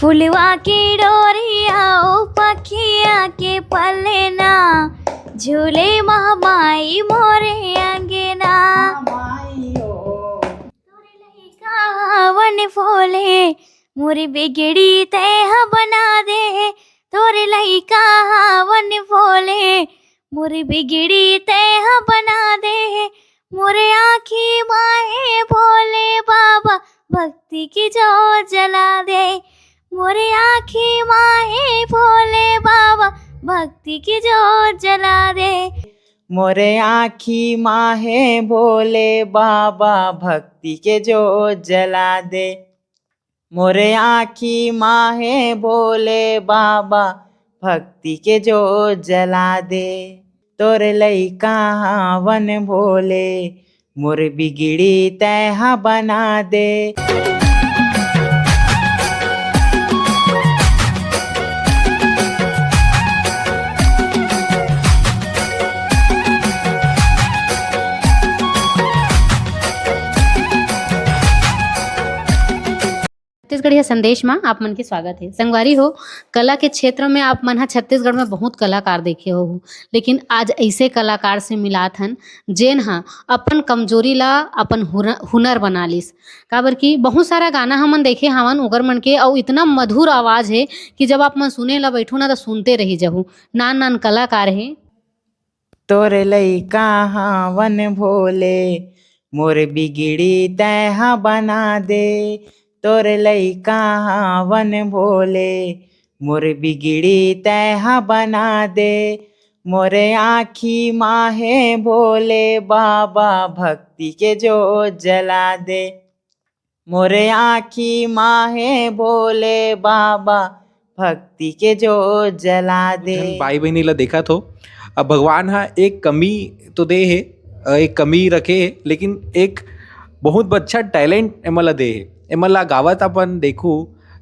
फुलवा की डोरिया ओ पखिया के पलना, झूले महामाई मोरे अंगना। तोरे लइका वन फोले, मोरी बिगड़ी तह बना दे। तोरे लइका वन फोले, मोरी बिगड़ी तह बना दे। मोरे आँखी माहे भोले बाबा, भक्ति की जोत जला दे। मोरे आँखी माहे भोले बाबा, भक्ति की जोत जला दे। मोरे आँखी माहे भोले बाबा, भक्ति के जोत जला दे। मोरे आँखी माहे भोले बाबा, भक्ति के जोत जला दे। तोरे लइका वन भोले, मोर बिगड़ी तह बना दे। छत्तीसगढ़िया संदेश में आप मन के स्वागत है। संगवारी हो, कला के क्षेत्र में आप मन छत्तीसगढ़ में बहुत कलाकार देखे हो, लेकिन आज ऐसे कलाकार से मिलात हन जेन हा अपन कमजोरी ला अपन हुनर बना लिस। काबर की बहुत सारा गाना हमन देखे हवन उगर मन के, और इतना मधुर आवाज है कि जब आप मन सुने ला बैठो ना तो सुनते रही जहू। नान नान कलाकार है। तोरे लइका वन भोले, मोर बिगड़ी तह बना दे। तोरे लइका वन भोले, मोर बिगड़ी तह बना दे। मोरे आँखी माहे भोले बाबा, भक्ति के जोत जला दे। मोरे आँखी माहे भोले बाबा, भक्ति के जोत जला दे। भाई बहनी ला देखा तो अब भगवान हा एक कमी तो दे है, एक कमी रखे है, लेकिन एक बहुत अच्छा टैलेंट एमला दे है। एमला गावत अपन देखू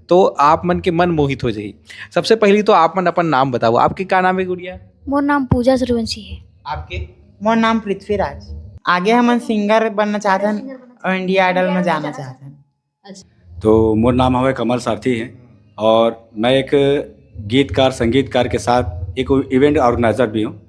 तो आप मन के मन मोहित हो जाही। सबसे पहली तो आप मन अपन नाम बताओ। आपके क्या नाम है गुड़िया? मोर नाम पूजा सूर्यवंशी है। आपके? मोर नाम पृथ्वीराज। आगे हम सिंगर बनना चाहतन और इंडिया आइडल में जाना चाहतन। तो मोर नाम हवे कमल सारथी है, और मैं एक गीतकार संगीतकार के साथ एक इवेंट ऑर्गेनाइजर भी हूँ।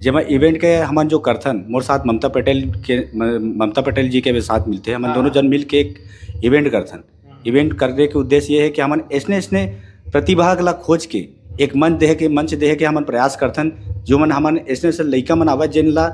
जब इवेंट के हमन जो करथन, मोर साथ ममता पटेल जी के भी साथ मिलते हैं। हमन दोनों जन मिल के एक इवेंट करथन। इवेंट करने के उद्देश्य ये है कि हमन ऐसने प्रतिभा ला खोज के एक मंच देह के हमन प्रयास करथन। जो मन हमन ऐसने लइका मन आवे जिन ला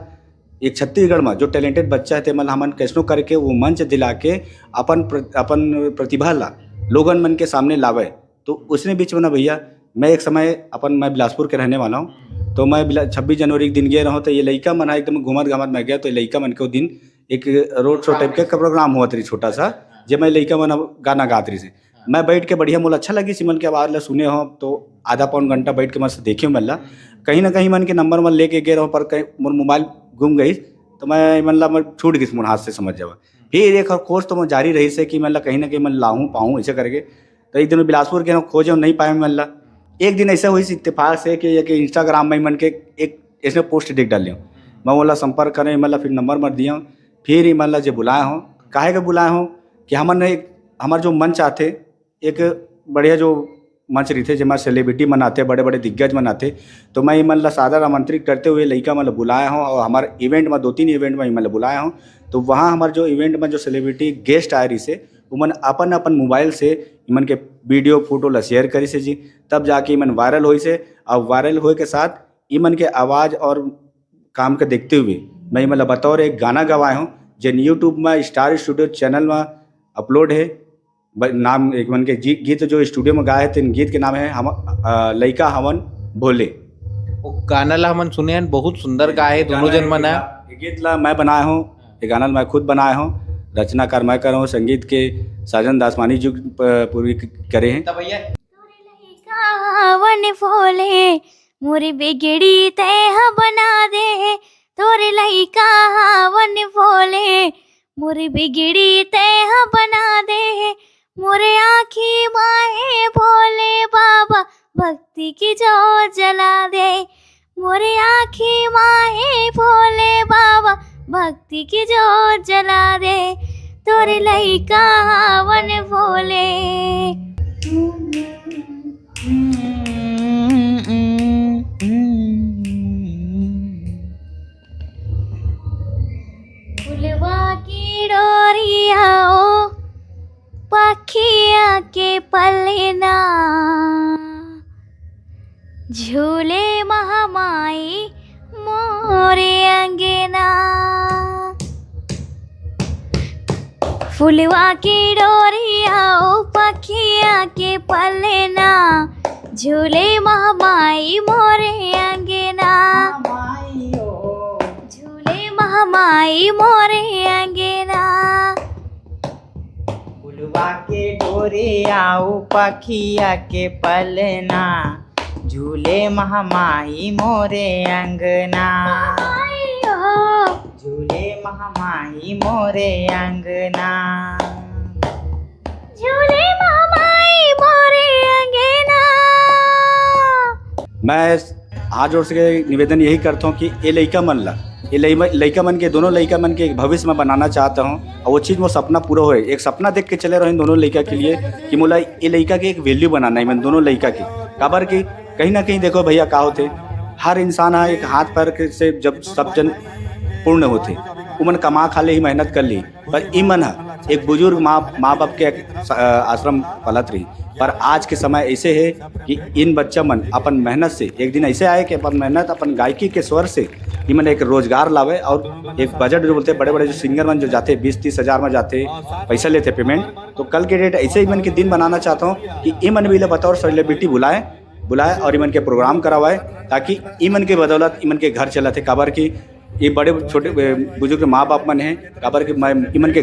एक छत्तीसगढ़ में जो टैलेंटेड बच्चा है तेमन हमन कैसनो करके वो मंच दिला के अपन प्रतिभा ला लोगन मन के सामने लावे। तो उसने बीच में ना भैया, मैं एक समय मैं बिलासपुर के रहने वाला हूँ। तो मैं 26 जनवरी के दिन गया रहा, तो ये लइका मन एकदम घूमत घामत मैं गया। तो ये लइका मन के दिन एक रोड शो टाइप का प्रोग्राम हुआ था छोटा सा, जब मैं लइका मन गाना गात रही से। मैं बैठ के बढ़िया मोला अच्छा लगी सिमन के आवाज़ ला सुने हो, तो आधा पौन घंटा बैठ के मैं देखे मन ला। कहीं ना कहीं मन के नंबर मन लेके गए रहा, पर कहीं मोर मोबाइल गुम गई, तो मैं मन ला छूट गई मोर हाथ से, समझ जावा। फिर एक खोज तो मैं जारी रही से कि मतलब कहीं ना कहीं मैं लाऊँ पाऊँ ऐसे करके। तो एक दिन बिलासपुर के खोजे नहीं पाए मन ला। एक दिन ऐसा हुई इत्तेफाक से कि इंस्टाग्राम में मन के एक ऐसे पोस्ट देख डाली हूँ। मैं बोला संपर्क करें, मतलब फिर नंबर मर दिया। फिर मतलब जो बुलाए हों, काहे के बुलाए हों कि हमने एक हमारे जो मंच आते, एक बढ़िया जो मंच रही थे जहाँ सेलिब्रिटी मनाते, बड़े बड़े दिग्गज मनाते। तो मैं मतलब सादर आमंत्रित करते हुए लइका मतलब बुलाया हूँ, और हमारे इवेंट में 2-3 इवेंट में मतलब बुलाया हूँ। तो वहाँ हमारे जो इवेंट में जो सेलिब्रिटी गेस्ट आए रही से, वो अपन मोबाइल से इमन के वीडियो फोटो ला शेयर करी से जी। तब जाके इमन वायरल हुई से, और वायरल होए के साथ इमन के आवाज़ और काम के देखते हुए मैं मतलब बतौर एक गाना गवाए हूँ, जिन यूट्यूब में स्टार स्टूडियो चैनल में अपलोड है। नाम एक मन के गीत जो स्टूडियो में गाए थे, गीत के नाम है हम लइका हवन भोले। वो गाना ला हमन सुने हन, बहुत सुंदर गाए दोनों जन मन। गीत ला मैं बनाया हूँ, ये गाना मैं खुद बनाया हूँ, रचनाकार मैं कर रहा हूँ, संगीत के साजन दासवानी जी पूरी करे हैं। वन फोले, मोरी बिगड़ी तह बना दे। तोरे लइका वन फोले, मोरी बिगड़ी तह बना दे। मोरे आँखी माहे भोले बाबा, भक्ति की जोत जला दे। मोरे आँखी माहे भोले बाबा, भक्ति की जोत जला दे। तोरे लइका वन भोले। झूले महामाई मोरे अंगना, फुलवा की डोरिया ओ पखिया के पलना, झूले महामाई मोरे अंगना, झूले महामाई मोरे अंगना। फुलवा के डोरे आओ पखिया के पलना, झूले महामाई मोरे अंगना, झूले महामाई मोरे अंगना, झूले महामाई मोरे अंगना। मैं हाथ जोड़ के निवेदन यही करता हूँ कि ये लड़का मन ला, ये लड़का मन के दोनों लड़का मन के एक भविष्य में बनाना चाहता हूँ और वो चीज़ वो सपना पूरा होए। एक सपना देख के चले रहे दोनों लड़का के लिए कि मोला ये लड़का के एक वैल्यू बनाना है। मैं दोनों लड़का के काबर की कहीं ना कहीं देखो भैया का होते, हर इंसान है एक हाथ पैर से जब सब जन पूर्ण होते, उमन कमा खा ले ही मेहनत कर ली, पर ई मन एक बुजुर्ग माँ बाप के आश्रम पलत रही। पर आज के समय ऐसे है कि इन बच्चा मन अपन मेहनत से एक दिन ऐसे आए कि अपन मेहनत अपन गायकी के स्वर से इमन एक रोजगार लावे और एक बजट जो बोलते बड़े बड़े जो सिंगर मन जो जाते 20-30 हज़ार में जाते पैसा लेते पेमेंट, तो कल के डेट ऐसे इमन के दिन बनाना चाहता हूँ कि इमन भी ले बतौर सेलिब्रिटी बुलाए और इमन के प्रोग्राम करवाए, ताकि इमन के बदौलत इमन के घर चलते। काबर की ये बड़े छोटे बुजुर्ग माँ बाप मन हैं, काबर कि मैं इमन के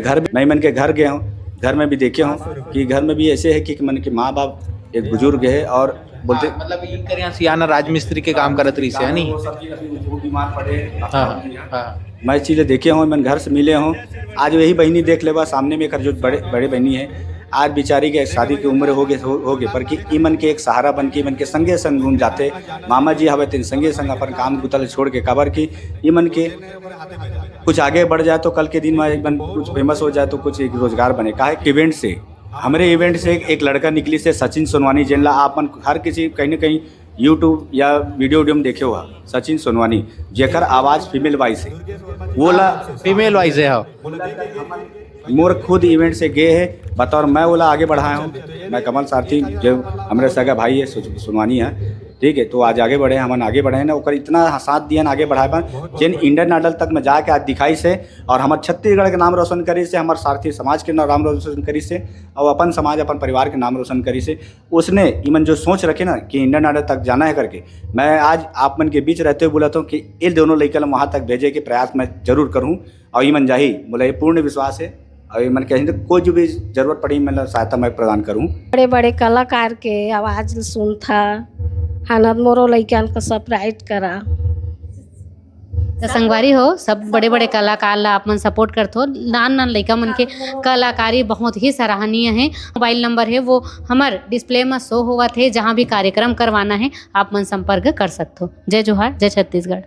घर गया हूँ, घर में भी देखे हूँ कि घर में भी ऐसे है कि मन के माँ बाप एक बुजुर्ग है और बोलते मतलब इनकर यहाँ सियाना राजमिस्त्री के काम करत रही से है नहीं। वो बीमार पड़े। हाँ। मैं चीज़ें देखे हूँ, मैं घर से मिले हूँ। आज वही बहनी देख लेवा सामने में एक जो बड़े बहनी है, आज बेचारी के शादी की उम्र हो गए पर कि इमन के एक सहारा बन के इमन के संगे संग घूम जाते। मामा जी हवे तीन संगे संग अपन काम गुतल छोड़ के, काबर की इमन के कुछ आगे बढ़ जाए तो कल के दिन में इमन कुछ फेमस हो जाए तो कुछ एक रोजगार बने। का इवेंट से हमारे इवेंट से एक लड़का निकली से सचिन सोनवानी, जिनला आपन हर किसी कहीं ना कहीं यूट्यूब या वीडियो में देखे हुआ सचिन सोनवानी, जेकर आवाज़ फीमेल वॉइस है, वो ला फीमेल वाइज है। मोर खुद इवेंट से गए है बतौर मैं ओला आगे बढ़ाया हूँ। मैं कमल सारथी जो हमारे सगा भाई है सोनवानी है, ठीक है, तो आज आगे बढ़े हमन आगे बढ़े ना ओकर इतना साथ दिया आगे बढ़ाए पर जिन इंडियन आइडल तक में जाके आज दिखाई से और हमारे छत्तीसगढ़ के नाम रोशन करी से, हमारे सारथी समाज के नाम रोशन करी से और अपन समाज अपन परिवार के नाम रोशन करी से। उसने इमन जो सोच रखे ना कि इंडियन आइडल तक जाना है करके, मैं आज आप मन के बीच रहते हुए बोलाता हूँ कि इन दोनों लड़का वहाँ तक भेजे के प्रयास मैं जरूर करूँ और इमन जाही बोला ये पूर्ण विश्वास है और मन कहीं तो कोई जो भी जरूरत पड़ी मतलब सहायता मैं प्रदान करूँ। बड़े बड़े कलाकार के आवाज़ सुन था हानत मोरो लइकन का सरप्राइज करा। तो संगवारी हो सब बड़े बड़े कलाकार ला आप मन सपोर्ट करते हो, नान लड़का मन के कलाकारी बहुत ही सराहनीय है। मोबाइल नंबर है वो हमार डिस्प्ले में शो हुआ थे, जहाँ भी कार्यक्रम करवाना है आप मन संपर्क कर सकते हो। जय जोहार, जय छत्तीसगढ़।